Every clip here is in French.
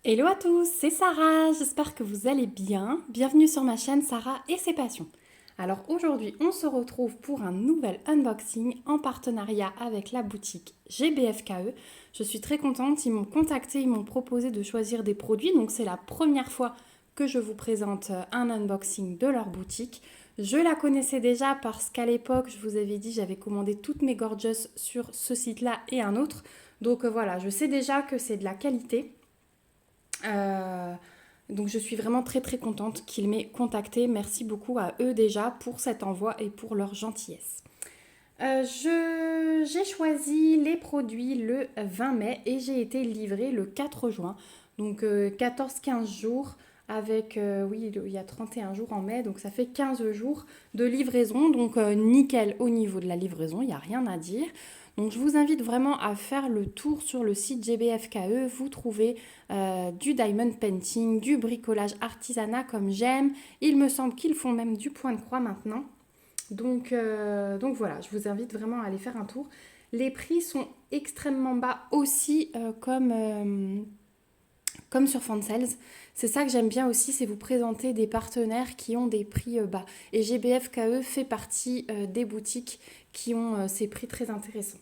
Hello à tous, c'est Sarah, j'espère que vous allez bien. Bienvenue sur ma chaîne Sarah et ses passions. Alors aujourd'hui, on se retrouve pour un nouvel unboxing en partenariat avec la boutique GBFKE. Je suis très contente, ils m'ont contacté, ils m'ont proposé de choisir des produits, donc c'est la première fois que je vous présente un unboxing de leur boutique. Je la connaissais déjà parce qu'à l'époque, je vous avais dit, j'avais commandé toutes mes gorgeous sur ce site-là et un autre. Donc voilà, je sais déjà que c'est de la qualité. Euh, donc je suis vraiment très très contente qu'ils m'aient contacté. Merci beaucoup à eux déjà pour cet envoi et pour leur gentillesse. J'ai choisi les produits le 20 mai et j'ai été livrée le 4 juin. Donc 14-15 jours avec, oui, il y a 31 jours en mai, donc ça fait 15 jours de livraison. Donc nickel au niveau de la livraison, il n'y a rien à dire. Donc je vous invite vraiment à faire le tour sur le site GBFKE. Vous trouvez du diamond painting, du bricolage artisanat comme j'aime. Il me semble qu'ils font même du point de croix maintenant. Donc voilà, je vous invite vraiment à aller faire un tour. Les prix sont extrêmement bas aussi comme sur Fansales. C'est ça que j'aime bien aussi, c'est vous présenter des partenaires qui ont des prix bas. Et GBFKE fait partie des boutiques qui ont ces prix très intéressants.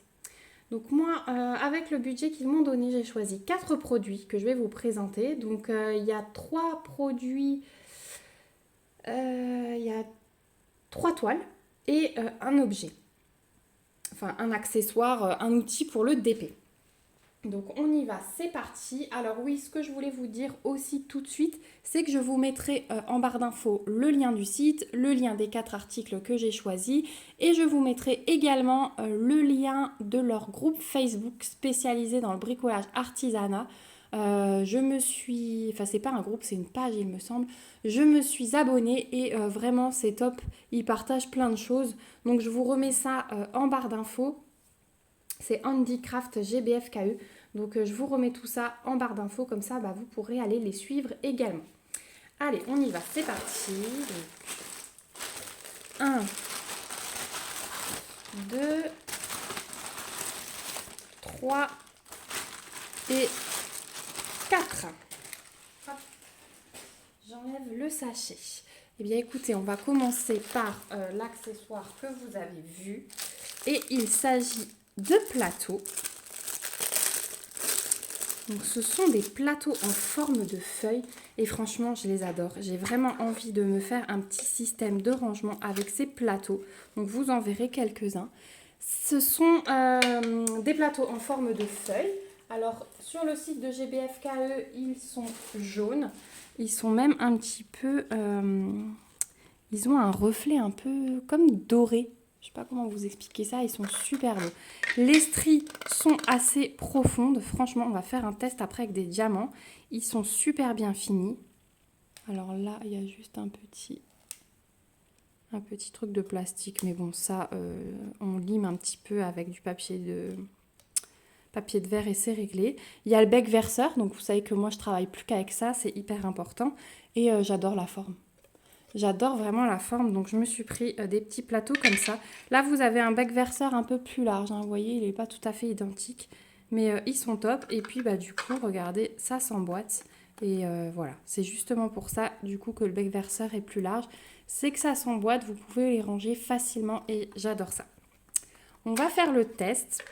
Donc moi, avec le budget qu'ils m'ont donné, j'ai choisi 4 produits que je vais vous présenter. Donc il y a 3 produits, il y a 3 toiles et un objet. Enfin un accessoire, un outil pour le DP. Donc on y va, c'est parti. Alors oui, ce que je voulais vous dire aussi tout de suite, c'est que je vous mettrai en barre d'infos le lien du site, le lien des 4 articles que j'ai choisis et je vous mettrai également le lien de leur groupe Facebook spécialisé dans le bricolage artisanat. Je me suis, enfin c'est pas un groupe, c'est une page il me semble. Je me suis abonnée et vraiment c'est top, ils partagent plein de choses. Donc je vous remets ça en barre d'infos. C'est Handicraft GBFKE. Donc je vous remets tout ça en barre d'infos, comme ça vous pourrez aller les suivre également. Allez, on y va, c'est parti. Donc, 1, 2, 3 et 4. Hop, j'enlève le sachet. Eh bien écoutez, on va commencer par l'accessoire que vous avez vu. Et il s'agit de plateaux. Donc ce sont des plateaux en forme de feuilles et franchement je les adore. J'ai vraiment envie de me faire un petit système de rangement avec ces plateaux. Donc vous en verrez quelques-uns. Ce sont des plateaux en forme de feuilles. Alors sur le site de GBFKE, ils sont jaunes. Ils sont même un petit peu... ils ont un reflet un peu comme doré. Je ne sais pas comment vous expliquer ça, ils sont super beaux. Les stries sont assez profondes. Franchement, on va faire un test après avec des diamants. Ils sont super bien finis. Alors là, il y a juste un petit truc de plastique. Mais bon, ça, on lime un petit peu avec du papier de verre et c'est réglé. Il y a le bec verseur. Donc vous savez que moi, je travaille plus qu'avec ça. C'est hyper important. Et j'adore la forme. J'adore vraiment la forme, donc je me suis pris des petits plateaux comme ça. Là, vous avez un bec verseur un peu plus large, hein. Vous voyez, il n'est pas tout à fait identique, mais ils sont top. Et puis, du coup, regardez, ça s'emboîte. Et voilà, c'est justement pour ça, du coup, que le bec verseur est plus large. C'est que ça s'emboîte, vous pouvez les ranger facilement et j'adore ça. On va faire le test.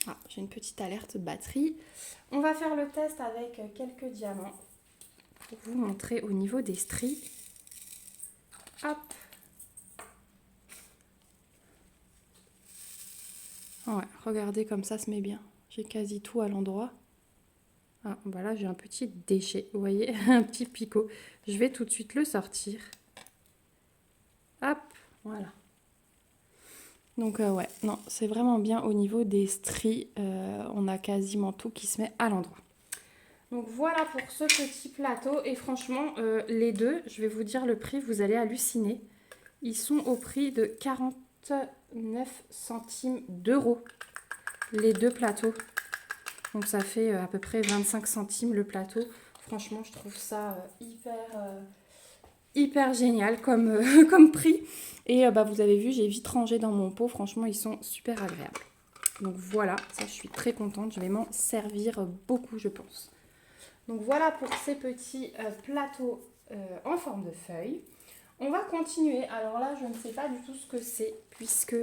Ah, j'ai une petite alerte batterie. On va faire le test avec quelques diamants pour vous montrer au niveau des stries. Hop. Ouais, regardez comme ça se met bien. J'ai quasi tout à l'endroit. Ah, là j'ai un petit déchet, vous voyez, un petit picot. Je vais tout de suite le sortir. Hop, voilà. Donc ouais, non, c'est vraiment bien au niveau des stries. On a quasiment tout qui se met à l'endroit. Donc voilà pour ce petit plateau. Et franchement, les deux, je vais vous dire le prix, vous allez halluciner. Ils sont au prix de 49 centimes d'euros. Les deux plateaux. Donc ça fait à peu près 25 centimes le plateau. Franchement, je trouve ça hyper génial comme, comme prix. Et vous avez vu, j'ai vite rangé dans mon pot. Franchement, ils sont super agréables. Donc voilà, ça je suis très contente. Je vais m'en servir beaucoup, je pense. Donc voilà pour ces petits plateaux en forme de feuille. On va continuer. Alors là, je ne sais pas du tout ce que c'est, puisque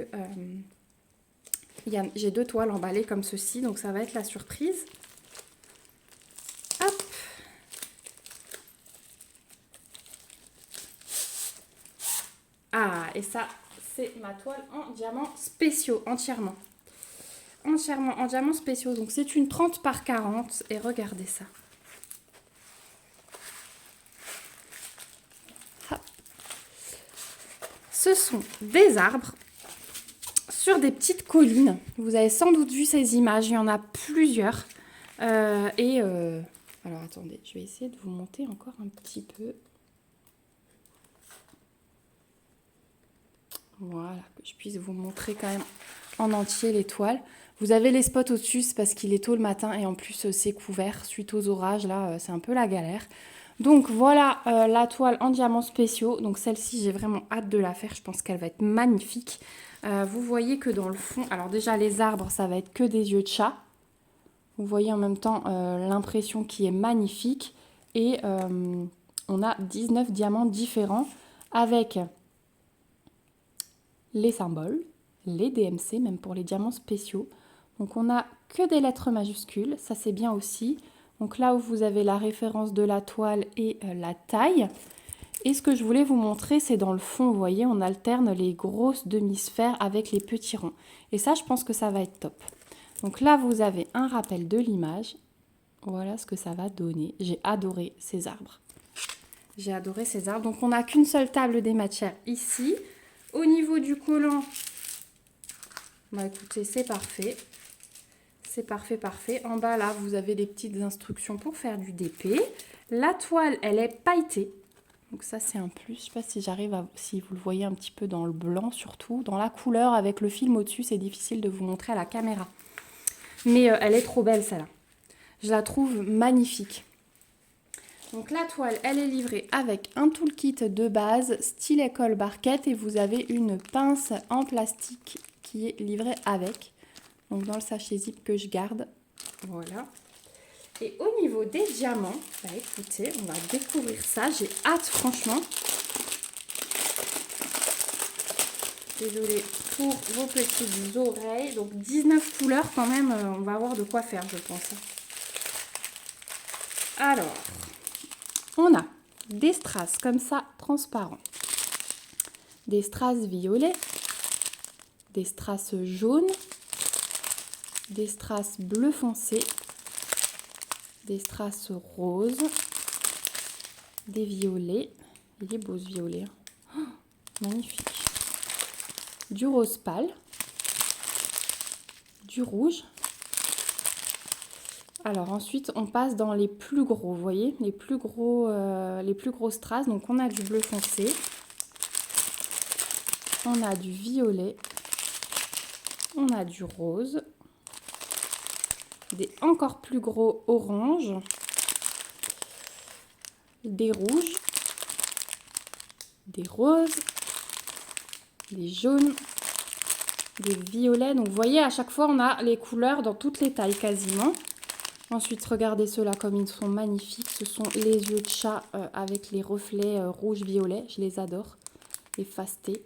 j'ai 2 toiles emballées comme ceci, donc ça va être la surprise. Hop. Ah, et ça, c'est ma toile en diamants spéciaux, entièrement. Entièrement en diamants spéciaux. Donc c'est une 30 par 40, et regardez ça. Hop. Ce sont des arbres sur des petites collines. Vous avez sans doute vu ces images, il y en a plusieurs. Alors attendez, je vais essayer de vous monter encore un petit peu. Voilà, que je puisse vous montrer quand même en entier les toiles. Vous avez les spots au-dessus, c'est parce qu'il est tôt le matin et en plus c'est couvert. Suite aux orages, là, c'est un peu la galère. Donc voilà la toile en diamants spéciaux. Donc celle-ci, j'ai vraiment hâte de la faire. Je pense qu'elle va être magnifique. Vous voyez que dans le fond, alors déjà les arbres, ça va être que des yeux de chat. Vous voyez en même temps l'impression qui est magnifique. Et on a 19 diamants différents avec les symboles, les DMC, même pour les diamants spéciaux. Donc on a que des lettres majuscules, ça c'est bien aussi. Donc là où vous avez la référence de la toile et la taille. Et ce que je voulais vous montrer, c'est dans le fond, vous voyez, on alterne les grosses demi-sphères avec les petits ronds. Et ça, je pense que ça va être top. Donc là, vous avez un rappel de l'image. Voilà ce que ça va donner. J'ai adoré ces arbres. J'ai adoré ces arbres. Donc on n'a qu'une seule table des matières ici. Au niveau du collant, bah écoutez, c'est parfait. C'est parfait, parfait. En bas, là, vous avez des petites instructions pour faire du DP. La toile, elle est pailletée. Donc ça, c'est un plus. Je ne sais pas si j'arrive à... Si vous le voyez un petit peu dans le blanc, surtout. Dans la couleur, avec le film au-dessus, c'est difficile de vous montrer à la caméra. Mais elle est trop belle, celle-là. Je la trouve magnifique. Donc la toile, elle est livrée avec un toolkit de base, stylet colle barquette, et vous avez une pince en plastique qui est livrée avec. Donc dans le sachet zip que je garde. Voilà. Et au niveau des diamants, bah écoutez, on va découvrir ça. J'ai hâte, franchement. Désolée pour vos petites oreilles. Donc 19 couleurs quand même, on va avoir de quoi faire, je pense. Alors, on a des strass comme ça, transparents. Des strass violets. Des strass jaunes. Des strass bleu foncé. Des strass roses. Des violets. Il est beau ce violet. Oh, magnifique. Du rose pâle. Du rouge. Alors ensuite, on passe dans les plus gros, vous voyez, les plus gros strass. Donc on a du bleu foncé, on a du violet, on a du rose, des encore plus gros orange, des rouges, des roses, des jaunes, des violets. Donc vous voyez, à chaque fois, on a les couleurs dans toutes les tailles quasiment. Ensuite, regardez ceux-là comme ils sont magnifiques. Ce sont les yeux de chat avec les reflets rouge-violet. Je les adore. Les fastés.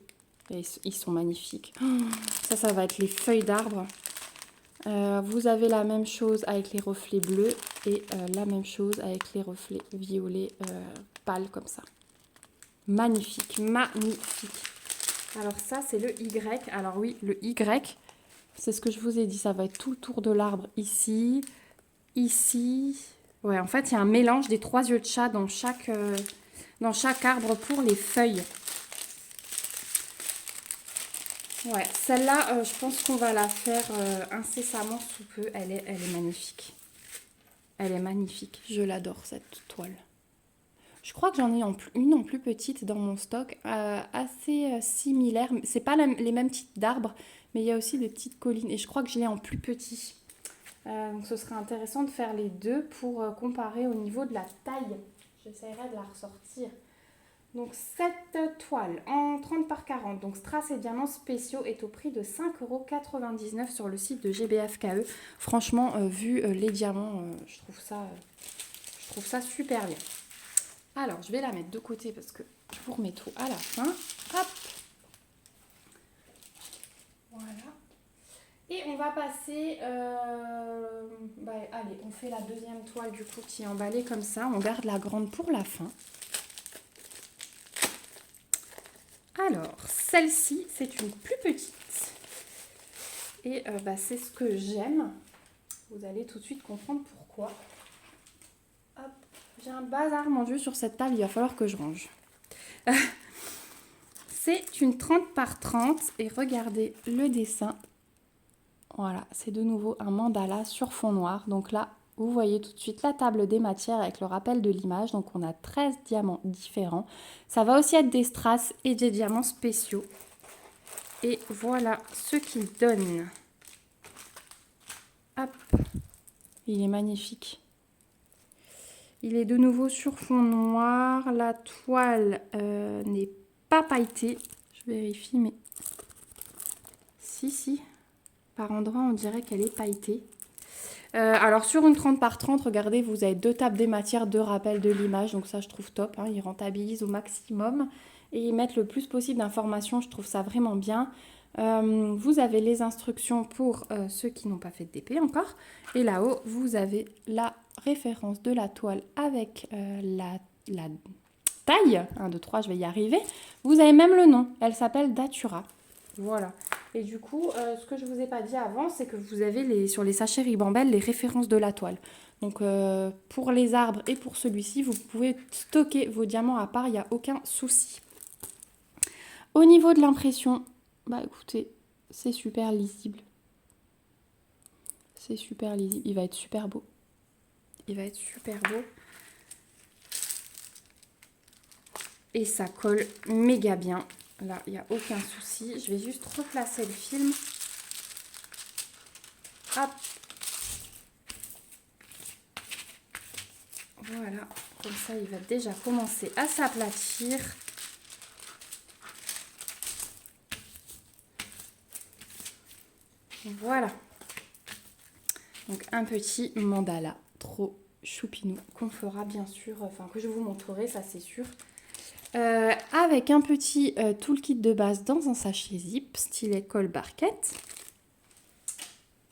Et ils sont magnifiques. Ça va être les feuilles d'arbre. Vous avez la même chose avec les reflets bleus et la même chose avec les reflets violets pâles comme ça. Magnifique, magnifique. Alors ça, c'est le Y. Alors oui, le Y, c'est ce que je vous ai dit. Ça va être tout le tour de l'arbre ici. Ici, ouais, en fait, il y a un mélange des 3 yeux de chat dans chaque arbre pour les feuilles. Ouais, celle-là, je pense qu'on va la faire incessamment sous peu. Elle est magnifique. Elle est magnifique. Je l'adore, cette toile. Je crois que j'en ai une en plus petite dans mon stock, assez similaire. C'est pas les mêmes types d'arbres, mais il y a aussi des petites collines. Et je crois que je l'ai en plus petit. Donc ce serait intéressant de faire les deux pour comparer au niveau de la taille. J'essaierai de la ressortir. Donc cette toile en 30 par 40, donc strass et diamants spéciaux, est au prix de 5,99 € sur le site de GBFKE. Franchement, vu les diamants, je trouve trouve ça super bien. Alors, je vais la mettre de côté parce que je vous remets tout à la fin. Hop. Voilà. Et on va passer... allez, on fait la deuxième toile du coup qui est emballée comme ça. On garde la grande pour la fin. Alors, celle-ci, c'est une plus petite. Et c'est ce que j'aime. Vous allez tout de suite comprendre pourquoi. Hop. J'ai un bazar, mon Dieu, sur cette table. Il va falloir que je range. C'est une 30 par 30. Et regardez le dessin. Voilà, c'est de nouveau un mandala sur fond noir. Donc là, vous voyez tout de suite la table des matières avec le rappel de l'image. Donc on a 13 diamants différents. Ça va aussi être des strass et des diamants spéciaux. Et voilà ce qu'il donne. Hop, il est magnifique. Il est de nouveau sur fond noir. La toile n'est pas pailletée. Je vérifie, mais si. Par endroits, on dirait qu'elle est pailletée. Alors sur une 30 par 30, regardez, vous avez 2 tables des matières, 2 rappels de l'image. Donc ça, je trouve top. Ils rentabilisent au maximum. Et ils mettent le plus possible d'informations. Je trouve ça vraiment bien. Vous avez les instructions pour ceux qui n'ont pas fait de DP encore. Et là-haut, vous avez la référence de la toile avec la taille. 1, 2, 3, je vais y arriver. Vous avez même le nom. Elle s'appelle Datura. Voilà. Et du coup, ce que je ne vous ai pas dit avant, c'est que vous avez sur les sachets Ribambelle les références de la toile. Donc pour les arbres et pour celui-ci, vous pouvez stocker vos diamants à part, il n'y a aucun souci. Au niveau de l'impression, écoutez, c'est super lisible. C'est super lisible. Il va être super beau. Il va être super beau. Et ça colle méga bien. Là, il n'y a aucun souci. Je vais juste replacer le film. Hop. Voilà. Comme ça, il va déjà commencer à s'aplatir. Voilà. Donc, un petit mandala trop choupinou qu'on fera bien sûr, enfin que je vous montrerai, ça c'est sûr. Avec un petit toolkit de base dans un sachet zip, stylet colle barquette.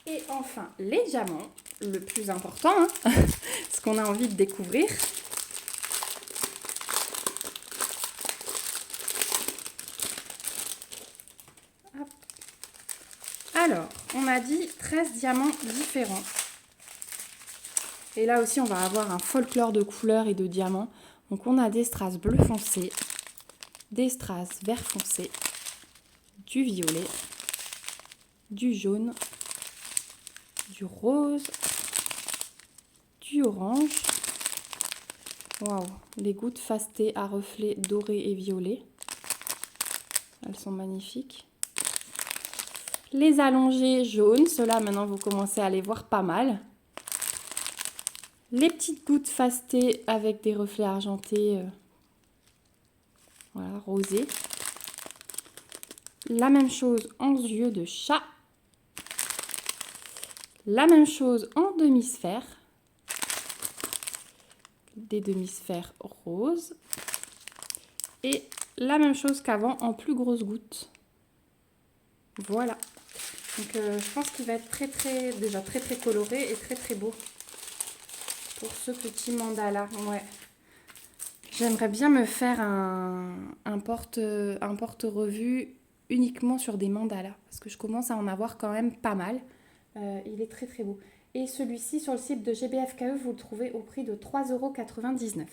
Et enfin, les diamants, le plus important, ce qu'on a envie de découvrir. Hop. Alors, on a dit 13 diamants différents. Et là aussi, on va avoir un folklore de couleurs et de diamants. Donc, on a des strass bleu foncé, des strass vert foncé, du violet, du jaune, du rose, du orange. Waouh, les gouttes fastées à reflets dorés et violets. Elles sont magnifiques. Les allongés jaunes, ceux-là maintenant vous commencez à les voir pas mal. Les petites gouttes fastées avec des reflets argentés, voilà, rosés. La même chose en yeux de chat. La même chose en demi-sphère. Des demi-sphères roses. Et la même chose qu'avant en plus grosses gouttes. Voilà. Donc je pense qu'il va être déjà très coloré et très beau. Pour ce petit mandala. Ouais. J'aimerais bien me faire un porte-revue uniquement sur des mandalas. Parce que je commence à en avoir quand même pas mal. Il est très beau. Et celui-ci, sur le site de GBFKE, vous le trouvez au prix de 3,99 €.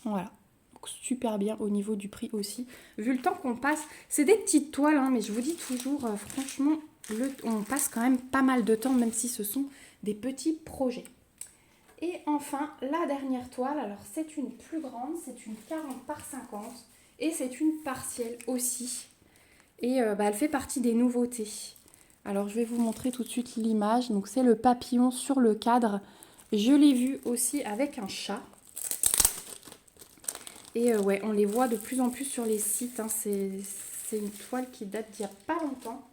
Voilà. Donc, super bien au niveau du prix aussi. Vu le temps qu'on passe, c'est des petites toiles, mais je vous dis toujours, franchement, on passe quand même pas mal de temps, même si ce sont des petits projets. Et enfin, la dernière toile, alors c'est une plus grande, c'est une 40 par 50 et c'est une partielle aussi. Et elle fait partie des nouveautés. Alors je vais vous montrer tout de suite l'image. Donc c'est le papillon sur le cadre. Je l'ai vu aussi avec un chat. Et ouais, on les voit de plus en plus sur les sites. C'est une toile qui date d'il n'y a pas longtemps.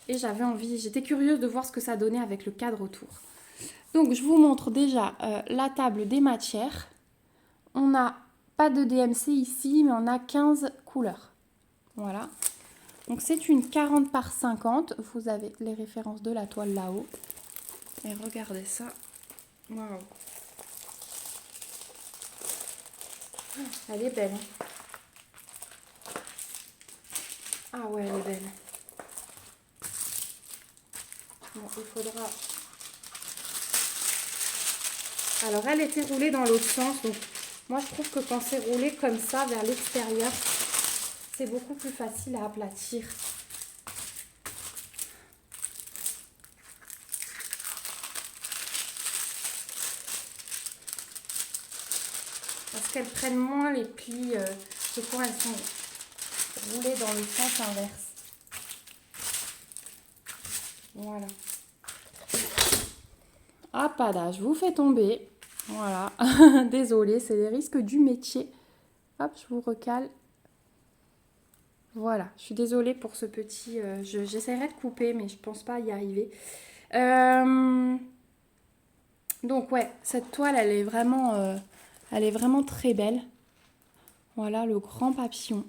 Et j'avais envie, j'étais curieuse de voir ce que ça donnait avec le cadre autour. Donc, je vous montre déjà la table des matières. On n'a pas de DMC ici, mais on a 15 couleurs. Voilà. Donc, c'est une 40 par 50. Vous avez les références de la toile là-haut. Et regardez ça. Waouh. Elle est belle. Ah ouais, elle est belle. Bon, il faudra... Alors, elle était roulée dans l'autre sens. Donc, moi, je trouve que quand c'est roulé comme ça, vers l'extérieur, c'est beaucoup plus facile à aplatir. Parce qu'elles prennent moins les plis que quand elles sont roulées dans le sens inverse. Voilà. Ah, pas d'âge, je vous fais tomber. Voilà. Désolée, c'est les risques du métier. Hop, je vous recale. Voilà, je suis désolée pour ce petit... j'essaierai de couper, mais je pense pas y arriver. Donc, ouais, cette toile, elle est vraiment très belle. Voilà, le grand papillon.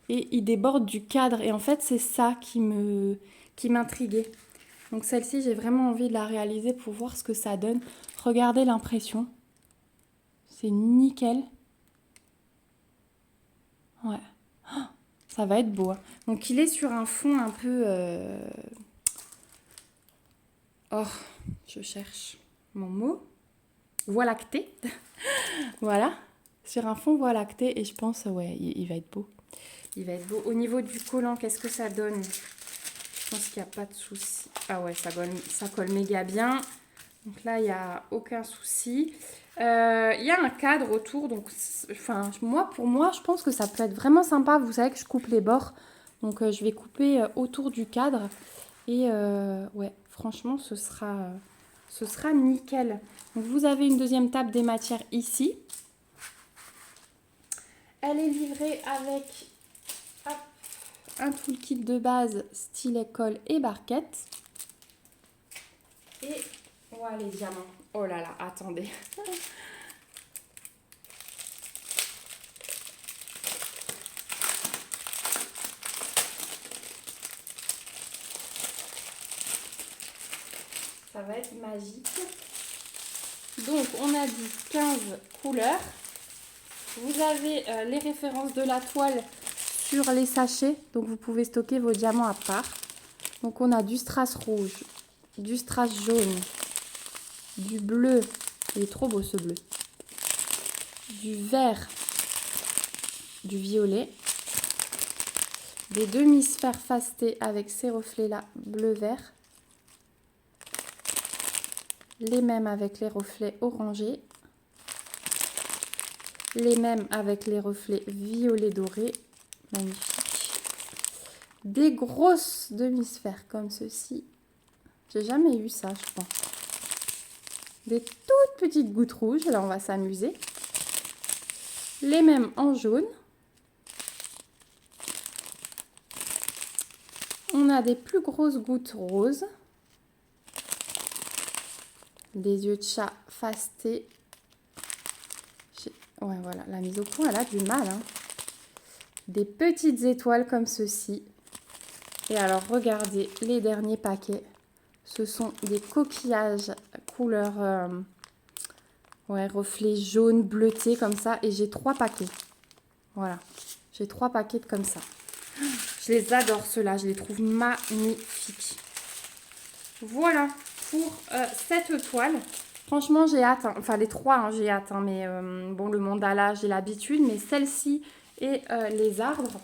Et il déborde du cadre. Et en fait, c'est ça qui m'intriguait. Donc celle-ci, j'ai vraiment envie de la réaliser pour voir ce que ça donne. Regardez l'impression. C'est nickel. Ouais. Oh, ça va être beau. Hein. Donc il est sur un fond un peu... Oh, je cherche mon mot. Voie lactée. Voilà. Sur un fond voie lactée. Et je pense, ouais, il va être beau. Il va être beau. Au niveau du collant, qu'est-ce que ça donne ? Je pense qu'il n'y a pas de souci. Ah ouais, ça colle méga bien. Donc là, il n'y a aucun souci. Il y a un cadre autour. Donc, enfin, pour moi, je pense que ça peut être vraiment sympa. Vous savez que je coupe les bords. Donc, je vais couper autour du cadre. Et ouais, franchement, ce sera nickel. Donc, vous avez une deuxième table des matières ici. Elle est livrée avec... Hop, un toolkit de base, stylet, colle et barquette. Et voilà les diamants. Oh là là, attendez. Ça va être magique. Donc, on a dit 15 couleurs. Vous avez les références de la toile sur les sachets. Donc, vous pouvez stocker vos diamants à part. Donc, on a du strass rouge, du strass jaune, du bleu. Il est trop beau ce bleu. Du vert, du violet. Des demi-sphères fastées avec ces reflets-là, bleu-vert. Les mêmes avec les reflets orangés. Les mêmes avec les reflets violet doré. Magnifique. Des grosses demi-sphères comme ceci. J'ai jamais eu ça, je pense. Des toutes petites gouttes rouges. Là, on va s'amuser. Les mêmes en jaune. On a des plus grosses gouttes roses. Des yeux de chat fastés. Ouais, voilà, la mise au point, elle a du mal. Hein. Des petites étoiles comme ceci. Et alors, regardez les derniers paquets. Ce sont des coquillages couleur ouais, reflet jaune, bleuté comme ça. Et j'ai 3 paquets. Voilà, j'ai 3 paquets comme ça. Je les adore ceux-là, je les trouve magnifiques. Voilà pour cette toile. Franchement, j'ai hâte. Hein. Enfin, les 3, hein, j'ai hâte. Hein, mais bon, le mandala, j'ai l'habitude. Mais celle-ci et les arbres,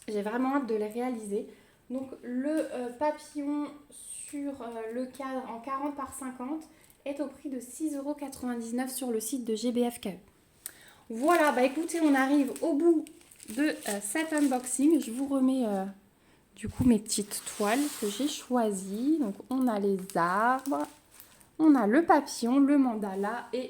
j'ai vraiment hâte de les réaliser. Donc, le papillon sur le cadre en 40 par 50 est au prix de 6,99 € sur le site de GBFKE. Voilà, bah écoutez, on arrive au bout de cet unboxing. Je vous remets du coup mes petites toiles que j'ai choisies. Donc, on a les arbres. On a le papillon, le mandala et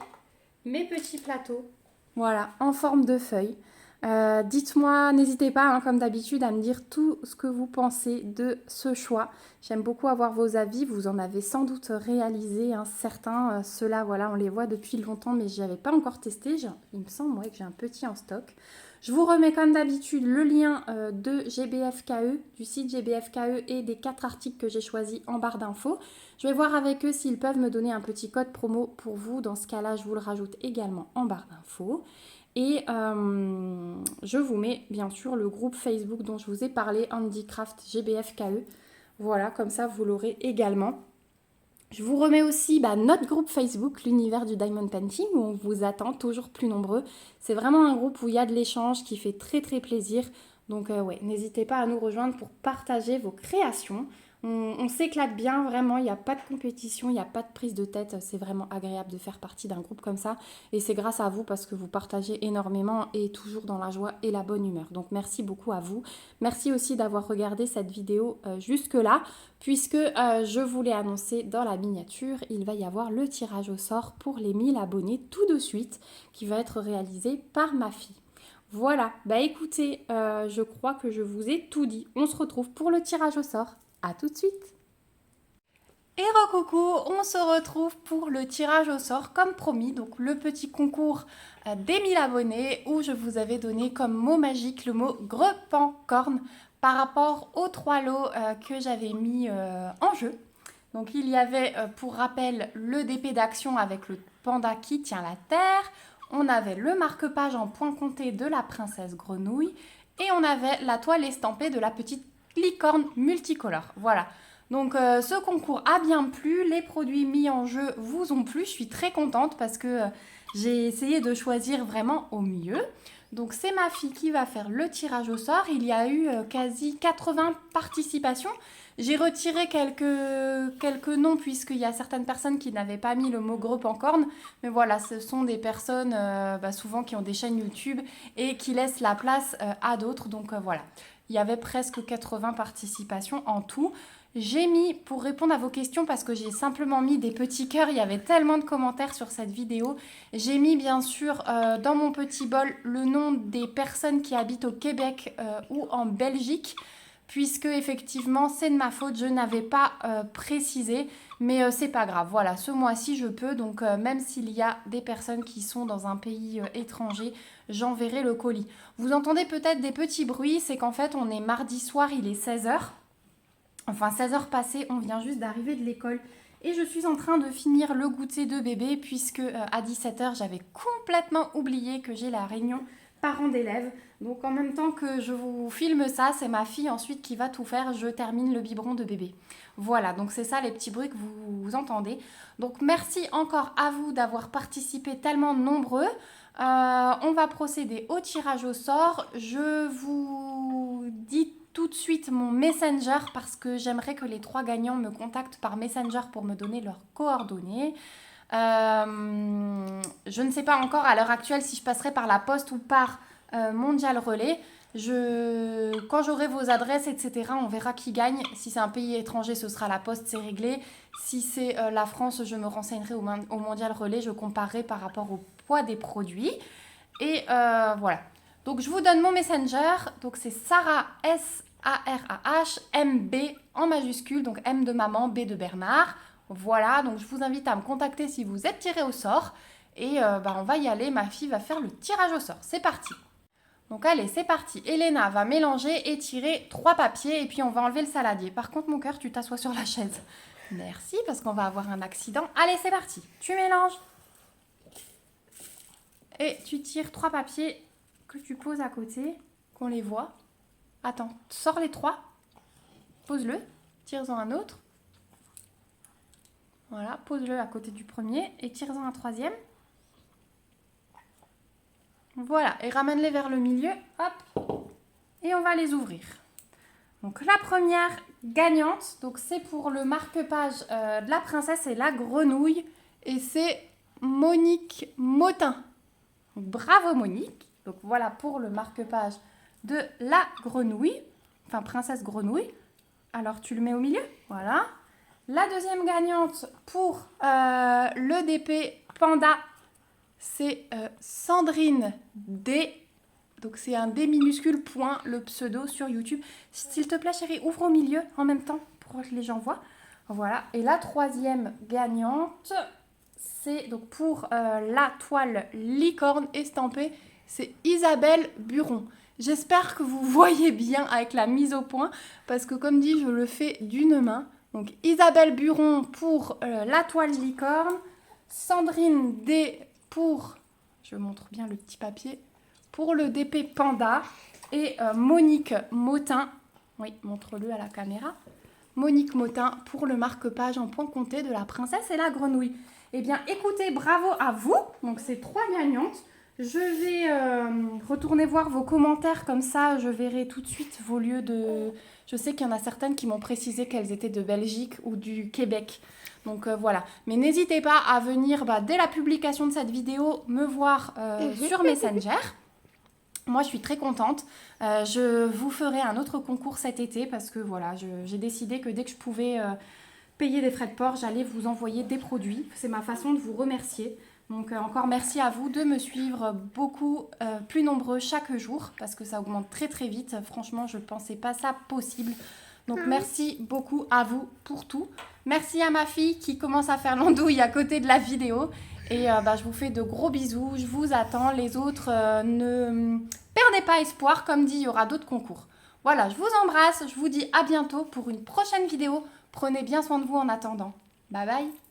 mes petits plateaux. Voilà, en forme de feuille. Dites-moi, n'hésitez pas, hein, comme d'habitude, à me dire tout ce que vous pensez de ce choix. J'aime beaucoup avoir vos avis. Vous en avez sans doute réalisé, hein, certains. Ceux-là, voilà, on les voit depuis longtemps, mais je n'y avais pas encore testé. Il me semble, ouais, que j'ai un petit en stock. Je vous remets comme d'habitude le lien de GBFKE, du site GBFKE et des 4 articles que j'ai choisis en barre d'infos. Je vais voir avec eux s'ils peuvent me donner un petit code promo pour vous. Dans ce cas-là, je vous le rajoute également en barre d'infos. Et je vous mets bien sûr le groupe Facebook dont je vous ai parlé, Handicraft GBFKE. Voilà, comme ça vous l'aurez également. Je vous remets aussi notre groupe Facebook, l'univers du Diamond Painting, où on vous attend toujours plus nombreux. C'est vraiment un groupe où il y a de l'échange qui fait très très plaisir. Donc ouais, n'hésitez pas à nous rejoindre pour partager vos créations. On s'éclate bien, vraiment, il n'y a pas de compétition, il n'y a pas de prise de tête. C'est vraiment agréable de faire partie d'un groupe comme ça. Et c'est grâce à vous parce que vous partagez énormément et toujours dans la joie et la bonne humeur. Donc merci beaucoup à vous. Merci aussi d'avoir regardé cette vidéo jusque-là, puisque je vous l'ai annoncé dans la miniature, il va y avoir le tirage au sort pour les 1000 abonnés tout de suite, qui va être réalisé par ma fille. Voilà, écoutez, je crois que je vous ai tout dit. On se retrouve pour le tirage au sort. À tout de suite. Et recoucou, on se retrouve pour le tirage au sort comme promis, donc le petit concours des 1000 abonnés où je vous avais donné comme mot magique le mot Grepancorn par rapport aux 3 lots que j'avais mis en jeu. Donc il y avait pour rappel le DP d'action avec le panda qui tient la terre, on avait le marque-page en point compté de la princesse grenouille et on avait la toile estampée de la petite licorne multicolore. Voilà. Donc ce concours a bien plu, les produits mis en jeu vous ont plu, je suis très contente parce que j'ai essayé de choisir vraiment au mieux. Donc c'est ma fille qui va faire le tirage au sort, il y a eu quasi 80 participations. J'ai retiré quelques noms puisqu'il y a certaines personnes qui n'avaient pas mis le mot Grepancorn, mais voilà, ce sont des personnes souvent qui ont des chaînes YouTube et qui laissent la place à d'autres, donc voilà. Il y avait presque 80 participations en tout. J'ai mis, pour répondre à vos questions, parce que j'ai simplement mis des petits cœurs, il y avait tellement de commentaires sur cette vidéo, j'ai mis bien sûr dans mon petit bol le nom des personnes qui habitent au Québec ou en Belgique, puisque effectivement c'est de ma faute, je n'avais pas précisé, mais c'est pas grave. Voilà, ce mois-ci je peux, donc même s'il y a des personnes qui sont dans un pays étranger, j'enverrai le colis. Vous entendez peut-être des petits bruits, c'est qu'en fait on est mardi soir, il est 16h. Enfin 16h passées, on vient juste d'arriver de l'école. Et je suis en train de finir le goûter de bébé puisque à 17h j'avais complètement oublié que j'ai la réunion parents d'élèves. Donc en même temps que je vous filme ça, c'est ma fille ensuite qui va tout faire. Je termine le biberon de bébé. Voilà, donc c'est ça les petits bruits que vous entendez. Donc merci encore à vous d'avoir participé tellement nombreux. On va procéder au tirage au sort. Je vous dis tout de suite mon Messenger parce que j'aimerais que les 3 gagnants me contactent par Messenger pour me donner leurs coordonnées. Je ne sais pas encore à l'heure actuelle si je passerai par la poste ou par Mondial Relais. Quand j'aurai vos adresses, etc., on verra qui gagne. Si c'est un pays étranger, ce sera la poste, c'est réglé. Si c'est la France, je me renseignerai au Mondial Relais. Je comparerai par rapport au poids des produits. Et voilà. Donc, je vous donne mon Messenger. Donc, c'est Sarah, SARAH, MB en majuscule. Donc, M de maman, B de Bernard. Voilà. Donc, je vous invite à me contacter si vous êtes tiré au sort. Et on va y aller. Ma fille va faire le tirage au sort. C'est parti. Donc, allez, c'est parti. Elena va mélanger et tirer 3 papiers. Et puis, on va enlever le saladier. Par contre, mon cœur, tu t'assois sur la chaise. Merci, parce qu'on va avoir un accident. Allez, c'est parti. Tu mélanges. Et tu tires 3 papiers que tu poses à côté, qu'on les voit. Attends, sors les 3. Pose-le. Tire-en un autre. Voilà, pose-le à côté du premier et tire-en un 3e. Voilà, et ramène-les vers le milieu. Hop. Et on va les ouvrir. Donc la première gagnante, donc c'est pour le marque-page de la princesse et la grenouille. Et c'est Monique Motin. Donc, bravo Monique. Donc voilà pour le marque-page de la grenouille. Enfin, princesse grenouille. Alors tu le mets au milieu. Voilà. La deuxième gagnante pour le DP Panda, c'est Sandrine D. Donc c'est un D minuscule point, le pseudo sur YouTube. S'il te plaît chérie, ouvre au milieu en même temps pour que les gens voient. Voilà. Et la troisième gagnante, c'est donc pour la toile licorne estampée, c'est Isabelle Buron. J'espère que vous voyez bien avec la mise au point parce que comme dit, je le fais d'une main. Donc Isabelle Buron pour la toile licorne, Sandrine D pour, je montre bien le petit papier, pour le DP Panda et Monique Motin, oui, montre-le à la caméra, Monique Motin pour le marque-page en point compté de la princesse et la grenouille. Eh bien, écoutez, bravo à vous. Donc, c'est 3 gagnantes. Je vais retourner voir vos commentaires, comme ça, je verrai tout de suite vos lieux de... Je sais qu'il y en a certaines qui m'ont précisé qu'elles étaient de Belgique ou du Québec. Donc, voilà. Mais n'hésitez pas à venir, dès la publication de cette vidéo, me voir sur Messenger. Moi, je suis très contente. Je vous ferai un autre concours cet été parce que voilà, j'ai décidé que dès que je pouvais payer des frais de port, j'allais vous envoyer des produits. C'est ma façon de vous remercier. Donc encore merci à vous de me suivre beaucoup plus nombreux chaque jour parce que ça augmente très très vite. Franchement, je ne pensais pas ça possible. Donc merci beaucoup à vous pour tout. Merci à ma fille qui commence à faire l'andouille à côté de la vidéo. Et je vous fais de gros bisous. Je vous attends. Les autres, ne perdez pas espoir. Comme dit, il y aura d'autres concours. Voilà, je vous embrasse. Je vous dis à bientôt pour une prochaine vidéo. Prenez bien soin de vous en attendant. Bye bye.